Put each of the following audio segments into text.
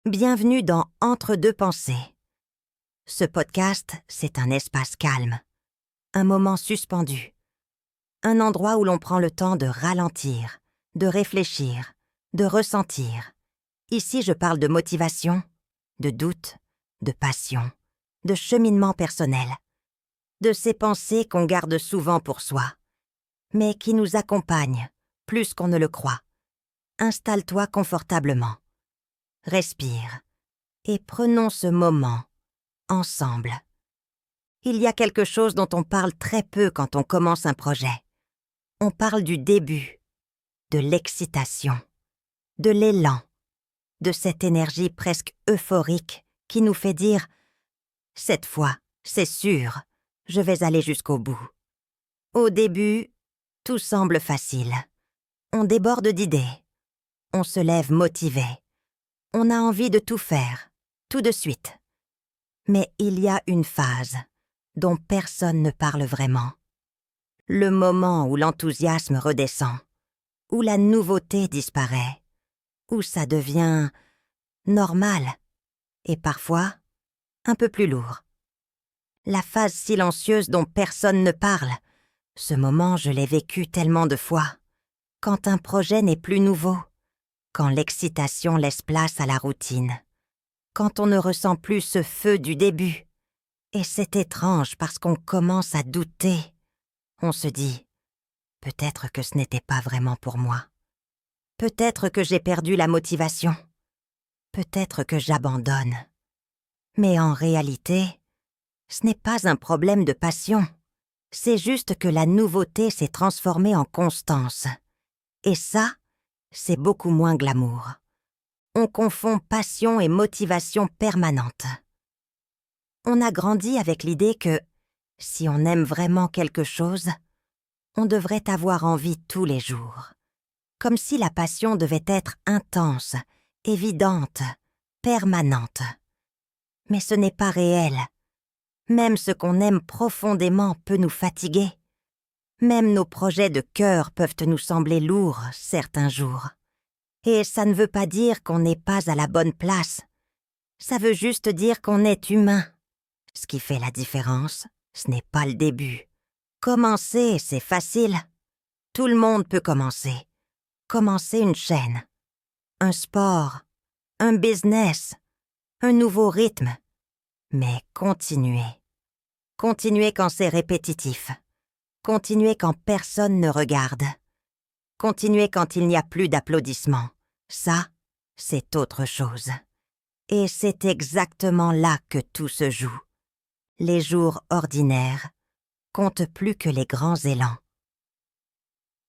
Bienvenue dans Entre deux pensées. Ce podcast, c'est un espace calme, un moment suspendu, un endroit où l'on prend le temps de ralentir, de réfléchir, de ressentir. Ici, je parle de motivation, de doute, de passion, de cheminement personnel, de ces pensées qu'on garde souvent pour soi, mais qui nous accompagnent plus qu'on ne le croit. Installe-toi confortablement. Respire et prenons ce moment, ensemble. Il y a quelque chose dont on parle très peu quand on commence un projet. On parle du début, de l'excitation, de l'élan, de cette énergie presque euphorique qui nous fait dire « Cette fois, c'est sûr, je vais aller jusqu'au bout ». Au début, tout semble facile. On déborde d'idées. On se lève motivé. On a envie de tout faire, tout de suite. Mais il y a une phase dont personne ne parle vraiment. Le moment où l'enthousiasme redescend, où la nouveauté disparaît, où ça devient normal et parfois un peu plus lourd. La phase silencieuse dont personne ne parle, ce moment je l'ai vécu tellement de fois. Quand un projet n'est plus nouveau, quand l'excitation laisse place à la routine, quand on ne ressent plus ce feu du début. Et c'est étrange parce qu'on commence à douter. On se dit, peut-être que ce n'était pas vraiment pour moi. Peut-être que j'ai perdu la motivation. Peut-être que j'abandonne. Mais en réalité, ce n'est pas un problème de passion. C'est juste que la nouveauté s'est transformée en constance. Et ça, c'est beaucoup moins glamour. On confond passion et motivation permanente. On a grandi avec l'idée que, si on aime vraiment quelque chose, on devrait avoir envie tous les jours. Comme si la passion devait être intense, évidente, permanente. Mais ce n'est pas réel. Même ce qu'on aime profondément peut nous fatiguer. Même nos projets de cœur peuvent nous sembler lourds certains jours. Et ça ne veut pas dire qu'on n'est pas à la bonne place. Ça veut juste dire qu'on est humain. Ce qui fait la différence, ce n'est pas le début. Commencer, c'est facile. Tout le monde peut commencer. Commencer une chaîne, un sport, un business, un nouveau rythme. Mais continuer. Continuer quand c'est répétitif. Continuer quand personne ne regarde. Continuer quand il n'y a plus d'applaudissements. Ça, c'est autre chose. Et c'est exactement là que tout se joue. Les jours ordinaires comptent plus que les grands élans.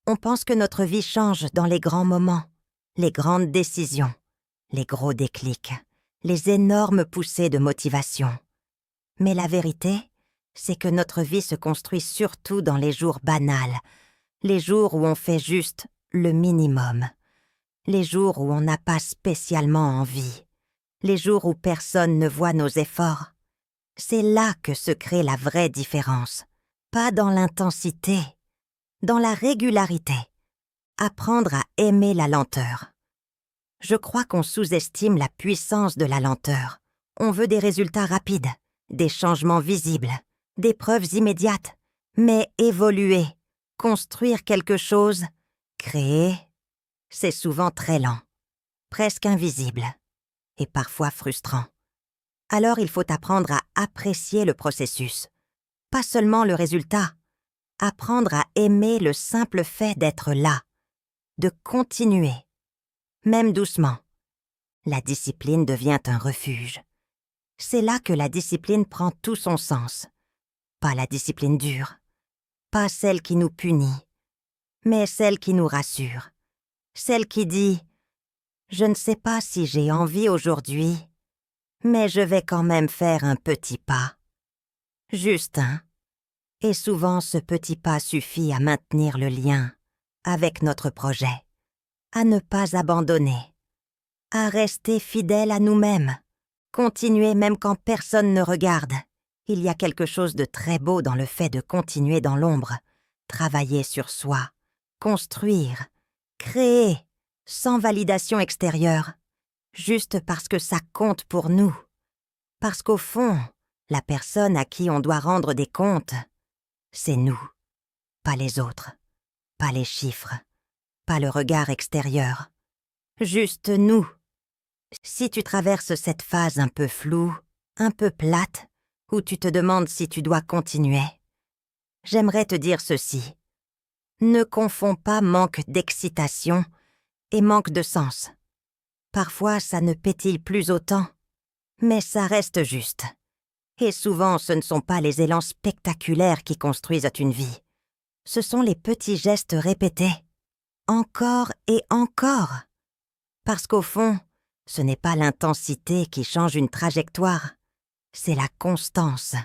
On pense que notre vie change dans les grands moments, les grandes décisions, les gros déclics, les énormes poussées de motivation. Mais la vérité, c'est que notre vie se construit surtout dans les jours banals, les jours où on fait juste le minimum, les jours où on n'a pas spécialement envie, les jours où personne ne voit nos efforts. C'est là que se crée la vraie différence, pas dans l'intensité, dans la régularité. Apprendre à aimer la lenteur. Je crois qu'on sous-estime la puissance de la lenteur. On veut des résultats rapides, des changements visibles, des preuves immédiates. Mais évoluer, construire quelque chose, créer, c'est souvent très lent, presque invisible, et parfois frustrant. Alors il faut apprendre à apprécier le processus, pas seulement le résultat. Apprendre à aimer le simple fait d'être là, de continuer, même doucement. La discipline devient un refuge. C'est là que la discipline prend tout son sens. Pas la discipline dure, pas celle qui nous punit, mais celle qui nous rassure. Celle qui dit « Je ne sais pas si j'ai envie aujourd'hui, mais je vais quand même faire un petit pas. » Juste un. Et souvent ce petit pas suffit à maintenir le lien avec notre projet, à ne pas abandonner, à rester fidèle à nous-mêmes, continuer même quand personne ne regarde. Il y a quelque chose de très beau dans le fait de continuer dans l'ombre, travailler sur soi, construire, créer, sans validation extérieure. juste parce que ça compte pour nous. Parce qu'au fond, la personne à qui on doit rendre des comptes, c'est nous, pas les autres, pas les chiffres, pas le regard extérieur. Juste nous. Si tu traverses cette phase un peu floue, un peu plate, où tu te demandes si tu dois continuer, j'aimerais te dire ceci. Ne confonds pas manque d'excitation et manque de sens. Parfois, ça ne pétille plus autant, mais ça reste juste. Et souvent, ce ne sont pas les élans spectaculaires qui construisent une vie. Ce sont les petits gestes répétés, encore et encore. Parce qu'au fond, ce n'est pas l'intensité qui change une trajectoire, c'est la constance.